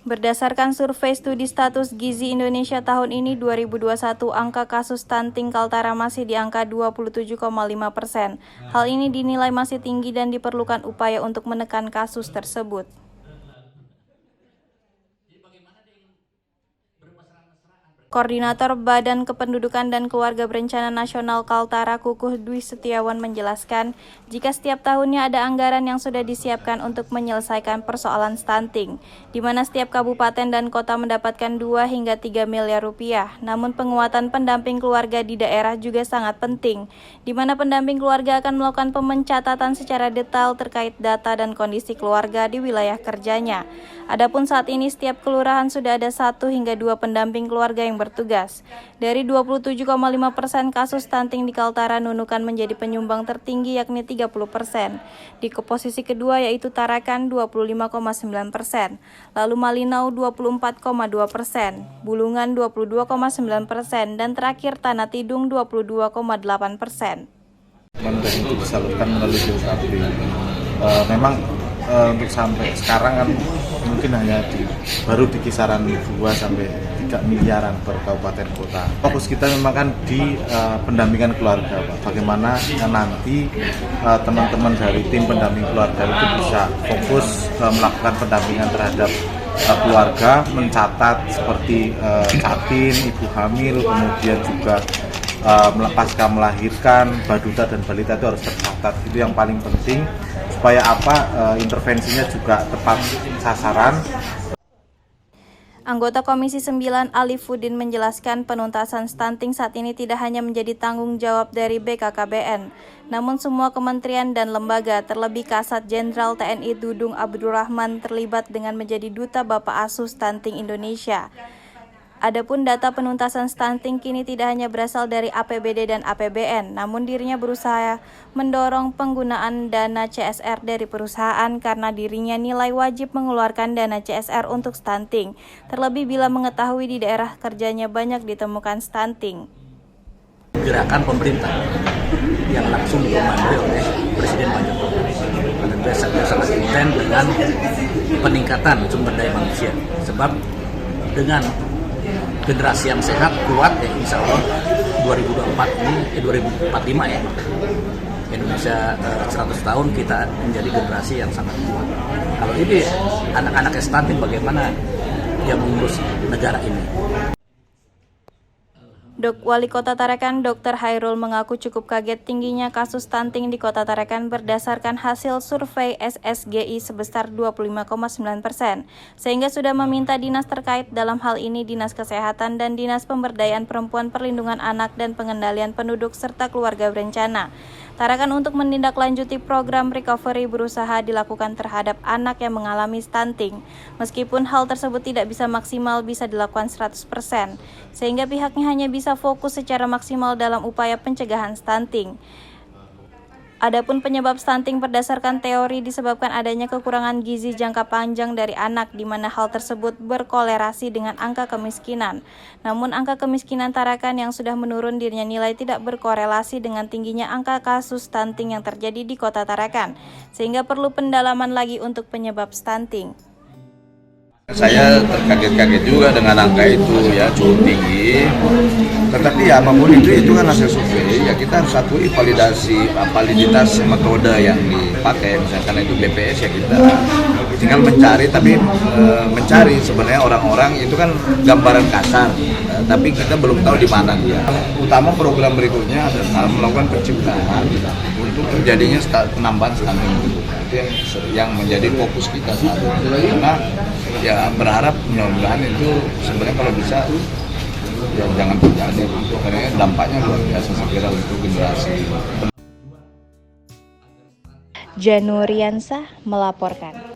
Berdasarkan survei studi status gizi Indonesia tahun ini 2021, angka kasus stunting Kaltara masih di angka 27,5%. Hal ini dinilai masih tinggi dan diperlukan upaya untuk menekan kasus tersebut. Koordinator Badan Kependudukan dan Keluarga Berencana Nasional Kaltara Kukuh Dwi Setiawan menjelaskan, jika setiap tahunnya ada anggaran yang sudah disiapkan untuk menyelesaikan persoalan stunting, di mana setiap kabupaten dan kota mendapatkan 2 hingga 3 miliar rupiah. Namun penguatan pendamping keluarga di daerah juga sangat penting, di mana pendamping keluarga akan melakukan pemencatatan secara detail terkait data dan kondisi keluarga di wilayah kerjanya. Adapun saat ini setiap kelurahan sudah ada 1 hingga 2 pendamping keluarga yang bertugas. Dari 27,5% kasus stunting di Kaltara, Nunukan menjadi penyumbang tertinggi yakni 30%. Di posisi kedua yaitu Tarakan 25,9%, lalu Malinau 24,2%, Bulungan 22,9%, dan terakhir Tanah Tidung 22,8%. Itu disalurkan melalui BUKB. Memang untuk sampai sekarang kan mungkin hanya baru di kisaran 2 sampai 3 miliaran per kabupaten kota. Fokus kita memang kan di pendampingan keluarga, Pak. Bagaimana nanti teman-teman dari tim pendamping keluarga itu bisa fokus melakukan pendampingan terhadap keluarga, mencatat seperti catin, ibu hamil, kemudian juga pasca melahirkan, baduta dan balita itu harus tercatat. Itu yang paling penting supaya intervensinya juga tepat sasaran. Anggota Komisi 9 Alifuddin menjelaskan penuntasan stunting saat ini tidak hanya menjadi tanggung jawab dari BKKBN, namun semua kementerian dan lembaga, terlebih Kasat Jenderal TNI Dudung Abdurrahman terlibat dengan menjadi Duta Bapak Asuh Stunting Indonesia. Adapun data penuntasan stunting kini tidak hanya berasal dari APBD dan APBN, namun dirinya berusaha mendorong penggunaan dana CSR dari perusahaan karena dirinya nilai wajib mengeluarkan dana CSR untuk stunting, terlebih bila mengetahui di daerah kerjanya banyak ditemukan stunting. Gerakan pemerintah yang langsung dikomandoi oleh Presiden Pak Jokowi. Tentu sangat intens dengan peningkatan sumber daya manusia, sebab dengan generasi yang sehat, kuat ya, insya Allah 2045 ya, Indonesia 100 tahun kita menjadi generasi yang sangat kuat. Kalau ini anak-anak stunting bagaimana dia mengurus negara ini? Wali Kota Tarakan Dr. Hairul mengaku cukup kaget tingginya kasus stunting di Kota Tarakan berdasarkan hasil survei SSGI sebesar 25,9%, sehingga sudah meminta dinas terkait, dalam hal ini Dinas Kesehatan dan Dinas Pemberdayaan Perempuan, Perlindungan Anak dan Pengendalian Penduduk serta Keluarga Berencana Tarakan untuk menindaklanjuti program recovery berusaha dilakukan terhadap anak yang mengalami stunting. Meskipun hal tersebut tidak bisa maksimal bisa dilakukan 100%, sehingga pihaknya hanya bisa fokus secara maksimal dalam upaya pencegahan stunting. Adapun penyebab stunting berdasarkan teori disebabkan adanya kekurangan gizi jangka panjang dari anak, di mana hal tersebut berkolerasi dengan angka kemiskinan. Namun angka kemiskinan Tarakan yang sudah menurun dirinya nilai tidak berkorelasi dengan tingginya angka kasus stunting yang terjadi di Kota Tarakan, sehingga perlu pendalaman lagi untuk penyebab stunting. Saya terkaget-kaget juga dengan angka itu ya, cukup tinggi. Tetapi ya apapun itu kan hasil survei, ya kita harus akui validitas metode yang dipakai. Misalkan itu BPS, ya kita tinggal mencari, tapi mencari sebenarnya orang-orang itu kan gambaran kasar, tapi kita belum tahu di mana dia. Utama program berikutnya adalah melakukan penciptaan untuk terjadinya penambahan stunting itu yang menjadi fokus kita saat ini. Karena ya berharap mudah-mudahan itu sebenarnya kalau bisa ya jangan terjadi, karena dampaknya luar biasa sekira untuk generasi. Januriansah melaporkan.